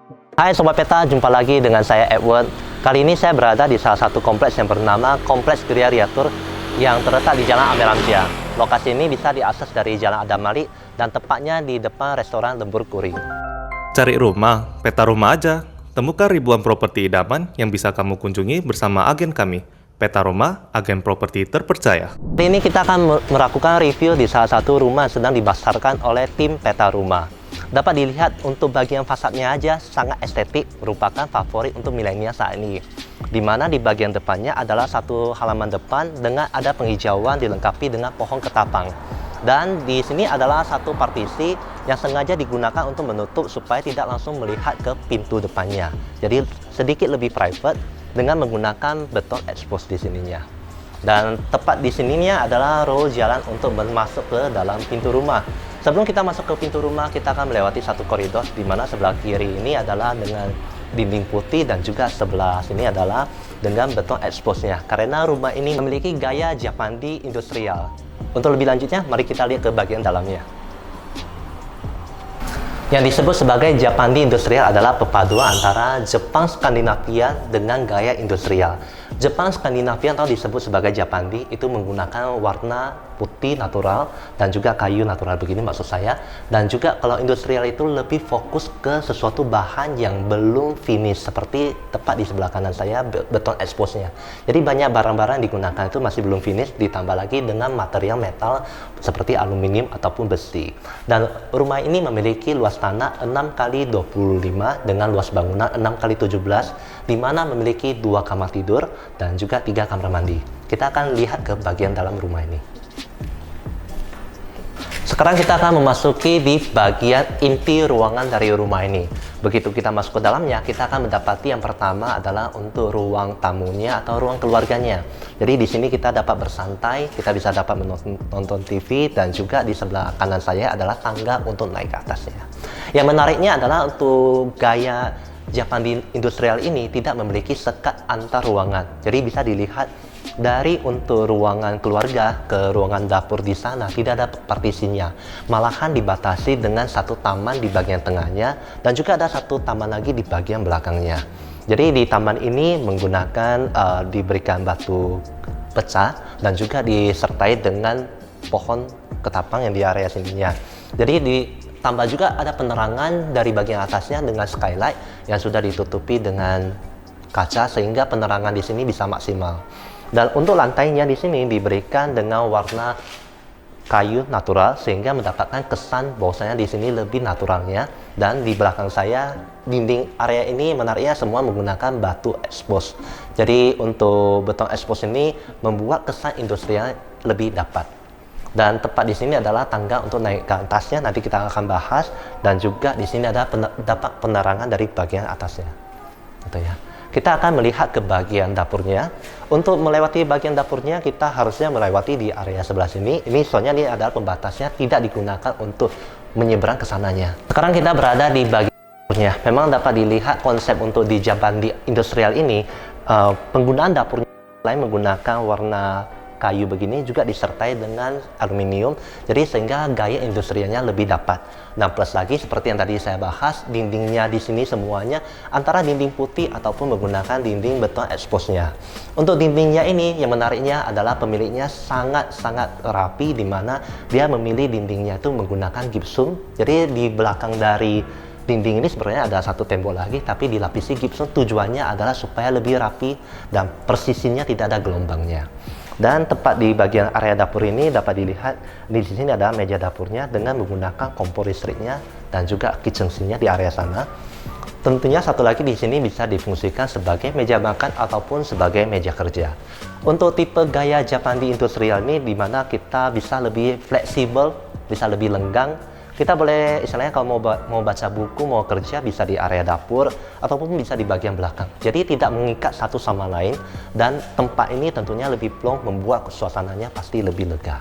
Hai Sobat Peta, jumpa lagi dengan saya Edward. Kali ini saya berada di salah satu kompleks yang bernama Kompleks Geria Riatur yang terletak di Jalan Ameramsia. Lokasi ini bisa diakses dari Jalan Adam Malik dan tepatnya di depan restoran Lembur Kuring. Cari rumah, peta rumah aja. Temukan ribuan properti idaman yang bisa kamu kunjungi bersama agen kami. Peta Rumah, agen properti terpercaya. Kali ini kita akan melakukan review di salah satu rumah yang sedang dibasarkan oleh tim Peta Rumah. Dapat dilihat untuk bagian fasadnya aja sangat estetik, merupakan favorit untuk milenial saat ini. Di mana di bagian depannya adalah satu halaman depan dengan ada penghijauan dilengkapi dengan pohon ketapang. Dan di sini adalah satu partisi yang sengaja digunakan untuk menutup supaya tidak langsung melihat ke pintu depannya. Jadi sedikit lebih private dengan menggunakan beton expose di sininya. Dan tepat di sininya adalah roll jalan untuk masuk ke dalam pintu rumah. Sebelum kita masuk ke pintu rumah, kita akan melewati satu koridor di mana sebelah kiri ini adalah dengan dinding putih dan juga sebelah sini adalah dengan beton expose-nya. Karena rumah ini memiliki gaya Japandi industrial. Untuk lebih lanjutnya, mari kita lihat ke bagian dalamnya. Yang disebut sebagai Japandi industrial adalah perpaduan antara Jepang Skandinavia dengan gaya industrial. Jepang Skandinavia atau disebut sebagai Japandi itu menggunakan warna putih natural dan juga kayu natural begini maksud saya. Dan juga kalau industrial itu lebih fokus ke sesuatu bahan yang belum finish seperti tepat di sebelah kanan saya beton expose-nya. Jadi banyak barang-barang yang digunakan itu masih belum finish, ditambah lagi dengan material metal seperti aluminium ataupun besi. Dan rumah ini memiliki luas tanah 6x25 dengan luas bangunan 6x17 di mana memiliki 2 kamar tidur dan juga 3 kamar mandi. Kita akan lihat ke bagian dalam rumah ini. Sekarang kita akan memasuki di bagian inti ruangan dari rumah ini. Begitu kita masuk ke dalamnya, kita akan mendapati yang pertama adalah untuk ruang tamunya atau ruang keluarganya. Jadi di sini kita dapat bersantai, kita bisa dapat menonton TV, dan juga di sebelah kanan saya adalah tangga untuk naik ke atasnya. Yang menariknya adalah untuk gaya Japandi industrial ini tidak memiliki sekat antar ruangan. Jadi bisa dilihat dari untuk ruangan keluarga ke ruangan dapur di sana tidak ada partisinya. Malahan dibatasi dengan satu taman di bagian tengahnya dan juga ada satu taman lagi di bagian belakangnya. Jadi di taman ini menggunakan diberikan batu pecah dan juga disertai dengan pohon ketapang yang di area sininya. Jadi ditambah juga ada penerangan dari bagian atasnya dengan skylight yang sudah ditutupi dengan kaca sehingga penerangan di sini bisa maksimal. Dan untuk lantainya di sini diberikan dengan warna kayu natural sehingga mendapatkan kesan bahwasanya di sini lebih naturalnya. Dan di belakang saya dinding area ini menariknya semua menggunakan batu expose. Jadi untuk beton expose ini membuat kesan industrial lebih dapat. Dan tepat di sini adalah tangga untuk naik ke atasnya, nanti kita akan bahas. Dan juga di sini ada dapat penerangan dari bagian atasnya. Gitu ya. Kita akan melihat ke bagian dapurnya. Untuk melewati bagian dapurnya, kita harusnya melewati di area sebelah sini. Ini soalnya ini adalah pembatasnya, tidak digunakan untuk menyeberang ke sananya. Sekarang kita berada di bagian dapurnya. Memang dapat dilihat konsep untuk di Japandi industrial ini, penggunaan dapurnya selain menggunakan warna kayu begini juga disertai dengan aluminium, jadi sehingga gaya industrialnya lebih dapat. Dan plus lagi seperti yang tadi saya bahas, dindingnya di sini semuanya antara dinding putih ataupun menggunakan dinding beton expose-nya. Untuk dindingnya ini yang menariknya adalah pemiliknya sangat-sangat rapi, di mana dia memilih dindingnya itu menggunakan gypsum. Jadi di belakang dari dinding ini sebenarnya ada satu tembok lagi, tapi dilapisi gypsum. Tujuannya adalah supaya lebih rapi dan persisinya tidak ada gelombangnya. Dan tepat di bagian area dapur ini dapat dilihat di sini ada meja dapurnya dengan menggunakan kompor listriknya dan juga kitchen sink-nya di area sana. Tentunya satu lagi di sini bisa difungsikan sebagai meja makan ataupun sebagai meja kerja. Untuk tipe gaya Japandi industrial ini di mana kita bisa lebih fleksibel, bisa lebih lenggang. Kita boleh istilahnya kalau mau baca buku, mau kerja bisa di area dapur ataupun bisa di bagian belakang. Jadi tidak mengikat satu sama lain, dan tempat ini tentunya lebih plong, membuat suasananya pasti lebih lega.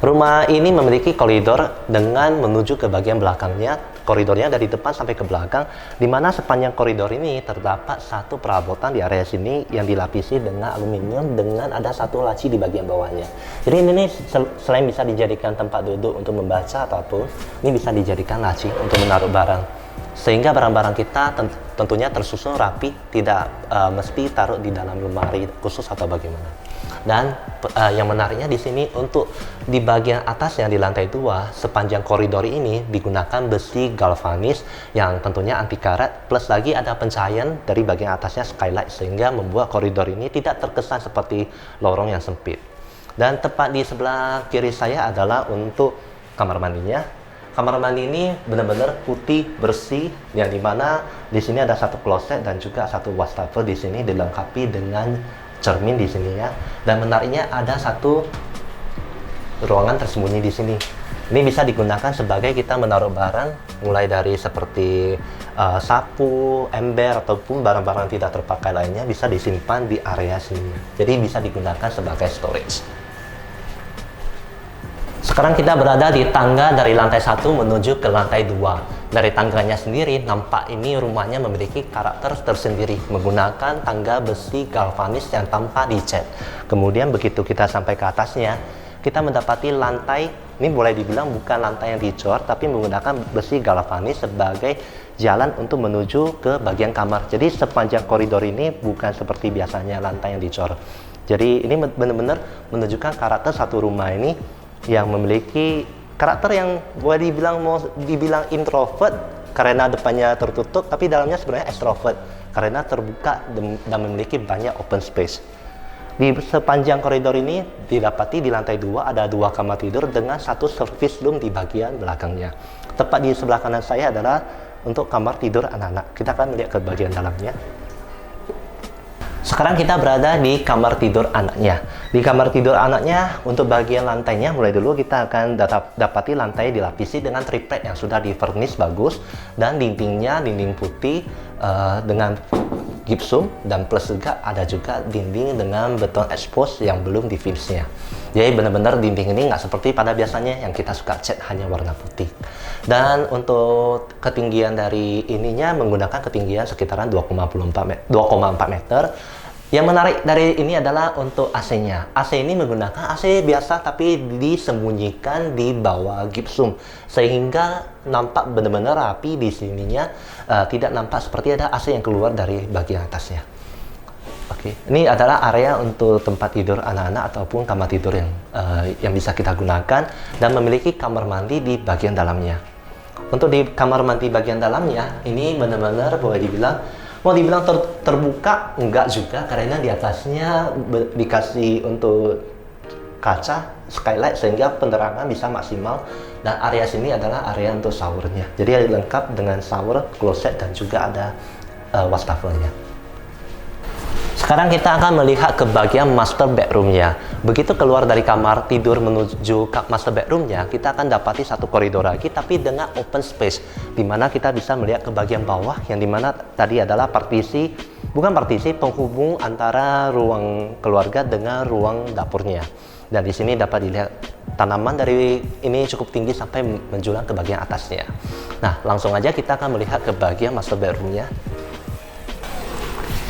Rumah ini memiliki koridor dengan menuju ke bagian belakangnya. Koridornya dari depan sampai ke belakang, di mana sepanjang koridor ini terdapat satu perabotan di area sini yang dilapisi dengan aluminium dengan ada satu laci di bagian bawahnya. Jadi ini selain bisa dijadikan tempat duduk untuk membaca ataupun ini bisa dijadikan laci untuk menaruh barang. Sehingga barang-barang kita tentunya tersusun rapi, tidak mesti taruh di dalam lemari khusus atau bagaimana. Dan yang menariknya di sini untuk di bagian atasnya di lantai 2 sepanjang koridor ini digunakan besi galvanis yang tentunya anti karat, plus lagi ada pencahayaan dari bagian atasnya skylight sehingga membuat koridor ini tidak terkesan seperti lorong yang sempit. Dan tepat di sebelah kiri saya adalah untuk kamar mandinya. Kamar mandi ini benar-benar putih bersih, yang dimana di sini ada satu kloset dan juga satu wastafel di sini dilengkapi dengan cermin di sini ya. Dan menariknya ada satu ruangan tersembunyi di sini. Ini bisa digunakan sebagai kita menaruh barang, mulai dari seperti sapu, ember ataupun barang-barang tidak terpakai lainnya bisa disimpan di area sini. Jadi bisa digunakan sebagai storage. Sekarang kita berada di tangga dari lantai 1 menuju ke lantai 2. Dari tangganya sendiri, nampak ini rumahnya memiliki karakter tersendiri menggunakan tangga besi galvanis yang tanpa dicat. Kemudian begitu kita sampai ke atasnya, kita mendapati lantai, ini boleh dibilang bukan lantai yang dicor, tapi menggunakan besi galvanis sebagai jalan untuk menuju ke bagian kamar. Jadi sepanjang koridor ini bukan seperti biasanya lantai yang dicor. Jadi ini benar-benar menunjukkan karakter satu rumah ini yang memiliki karakter yang boleh dibilang introvert karena depannya tertutup, tapi dalamnya sebenarnya extrovert karena terbuka dan memiliki banyak open space. Di sepanjang koridor ini didapati di lantai 2 ada 2 kamar tidur dengan satu service room di bagian belakangnya. Tepat di sebelah kanan saya adalah untuk kamar tidur anak-anak. Kita akan melihat ke bagian dalamnya. Sekarang kita berada di kamar tidur anaknya. Di kamar tidur anaknya, untuk bagian lantainya, mulai dulu kita akan dapati lantai dilapisi dengan triplek yang sudah di-furnish bagus, dan dindingnya dinding putih dengan gipsum, dan plus juga ada juga dinding dengan beton expose yang belum di-finishnya. Jadi benar-benar dinding ini nggak seperti pada biasanya yang kita suka cat hanya warna putih. Dan untuk ketinggian dari ininya menggunakan ketinggian sekitaran 2,4 meter. Yang menarik dari ini adalah untuk AC-nya. AC ini menggunakan AC biasa tapi disembunyikan di bawah gipsum sehingga nampak benar-benar rapi di sininya, tidak nampak seperti ada AC yang keluar dari bagian atasnya. Oke, ini adalah area untuk tempat tidur anak-anak ataupun kamar tidur yang bisa kita gunakan dan memiliki kamar mandi di bagian dalamnya. Untuk di kamar mandi bagian dalamnya ini benar-benar boleh dibilang terbuka, enggak juga karena di atasnya dikasih untuk kaca skylight sehingga penerangan bisa maksimal, dan area sini adalah area untuk showernya. Jadi lengkap dengan shower, kloset dan juga ada wastafelnya. Sekarang kita akan melihat ke bagian master bedroomnya. Begitu keluar dari kamar tidur menuju ke master bedroomnya, kita akan dapati satu koridor lagi tapi dengan open space, dimana kita bisa melihat ke bagian bawah yang dimana tadi adalah penghubung antara ruang keluarga dengan ruang dapurnya. Dan di sini dapat dilihat tanaman dari ini cukup tinggi sampai menjulang ke bagian atasnya. Nah, langsung aja kita akan melihat ke bagian master bedroomnya.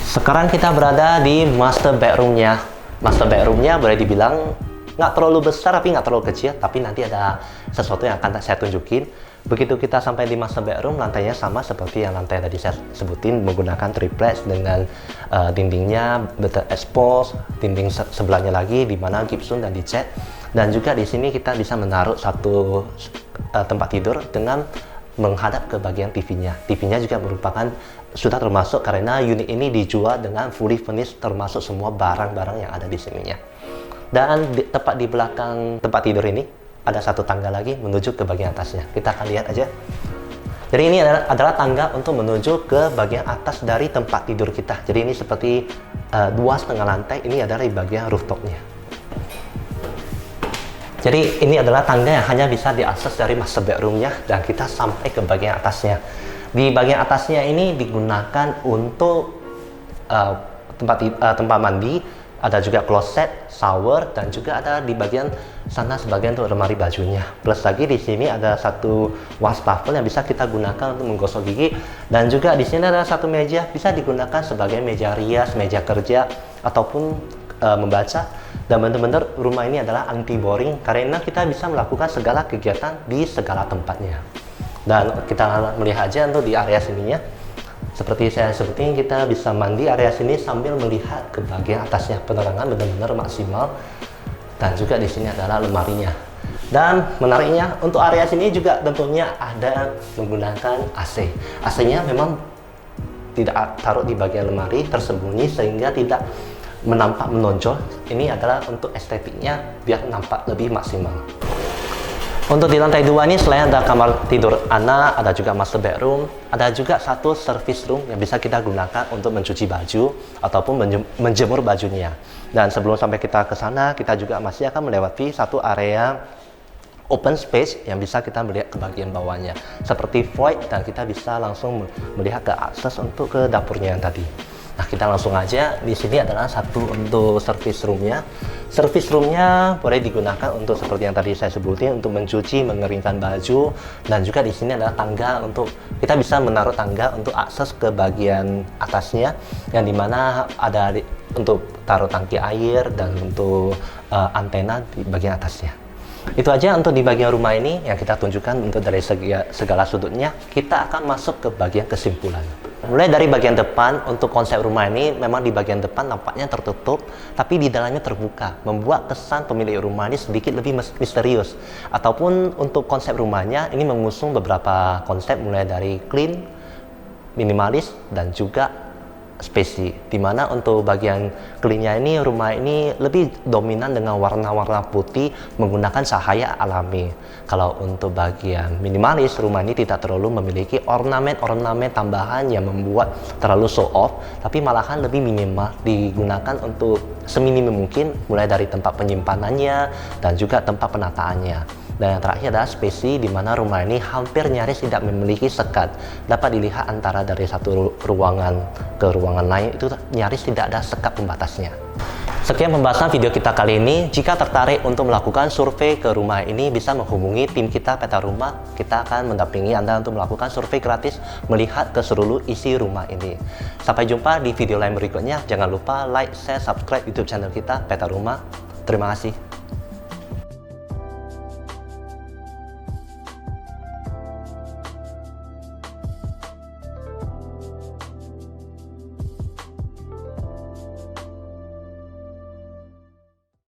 Sekarang kita berada di master bedroomnya. Master bedroomnya boleh dibilang nggak terlalu besar tapi nggak terlalu kecil, tapi nanti ada sesuatu yang akan saya tunjukin. Begitu kita sampai di master bedroom, lantainya sama seperti yang lantai tadi saya sebutin, menggunakan triplex dengan dindingnya beton expose, dinding sebelahnya lagi di mana gipsum dan dicat. Dan juga di sini kita bisa menaruh satu tempat tidur dengan menghadap ke bagian TV-nya. TV-nya juga merupakan sudah termasuk karena unit ini dijual dengan fully furnished termasuk semua barang-barang yang ada di sininya. Dan tepat di belakang tempat tidur ini ada satu tangga lagi menuju ke bagian atasnya. Kita akan lihat aja. Jadi ini adalah tangga untuk menuju ke bagian atas dari tempat tidur kita. Jadi ini seperti 2,5 lantai. Ini adalah di bagian rooftopnya. Jadi ini adalah tangga yang hanya bisa diakses dari master bedroomnya dan kita sampai ke bagian atasnya. Di bagian atasnya ini digunakan untuk tempat mandi, ada juga kloset, shower, dan juga ada di bagian sana sebagian untuk lemari bajunya. Plus lagi di sini ada satu wastafel yang bisa kita gunakan untuk menggosok gigi, dan juga di sini ada satu meja bisa digunakan sebagai meja rias, meja kerja ataupun membaca. Dan benar-benar rumah ini adalah anti boring karena kita bisa melakukan segala kegiatan di segala tempatnya. Dan kita melihat aja untuk di area sininya. Seperti saya sebutin, kita bisa mandi area sini sambil melihat ke bagian atasnya. Penerangan benar-benar maksimal. Dan juga di sini adalah lemarinya. Dan menariknya untuk area sini juga tentunya ada menggunakan AC. AC-nya memang tidak taruh di bagian lemari, tersembunyi sehingga tidak menampak menonjol. Ini adalah untuk estetiknya biar nampak lebih maksimal. Untuk di lantai 2 ini selain ada kamar tidur anak, ada juga master bedroom, ada juga satu service room yang bisa kita gunakan untuk mencuci baju ataupun menjemur bajunya. Dan sebelum sampai kita ke sana, kita juga masih akan melewati satu area open space yang bisa kita melihat ke bagian bawahnya seperti void, dan kita bisa langsung melihat ke akses untuk ke dapurnya yang tadi. Nah, kita langsung aja. Di sini adalah satu untuk service roomnya. Service roomnya boleh digunakan untuk seperti yang tadi saya sebutin, untuk mencuci, mengeringkan baju, dan juga di sini adalah tangga untuk kita bisa menaruh tangga untuk akses ke bagian atasnya, yang dimana ada untuk taruh tangki air dan untuk antena di bagian atasnya. Itu aja untuk di bagian rumah ini yang kita tunjukkan untuk dari segala sudutnya. Kita akan masuk ke bagian kesimpulan. Mulai dari bagian depan, untuk konsep rumah ini memang di bagian depan nampaknya tertutup, tapi di dalamnya terbuka, membuat kesan pemilik rumah ini sedikit lebih misterius. Ataupun untuk konsep rumahnya ini mengusung beberapa konsep, mulai dari clean, minimalis, dan juga spacey. Dimana untuk bagian clean-nya ini, rumah ini lebih dominan dengan warna-warna putih menggunakan cahaya alami. Kalau untuk bagian minimalis, rumah ini tidak terlalu memiliki ornamen-ornamen tambahan yang membuat terlalu show off, tapi malahan lebih minimal, digunakan untuk seminim mungkin, mulai dari tempat penyimpanannya dan juga tempat penataannya. Dan yang terakhir adalah spacey, di mana rumah ini hampir nyaris tidak memiliki sekat. Dapat dilihat antara dari satu ruangan ke ruangan lain itu nyaris tidak ada sekat pembatasnya. Sekian pembahasan video kita kali ini. Jika tertarik untuk melakukan survei ke rumah ini, bisa menghubungi tim kita Peta Rumah. Kita akan mendampingi Anda untuk melakukan survei gratis melihat keseluruhan isi rumah ini. Sampai jumpa di video lain berikutnya. Jangan lupa like, share, subscribe YouTube channel kita Peta Rumah. Terima kasih.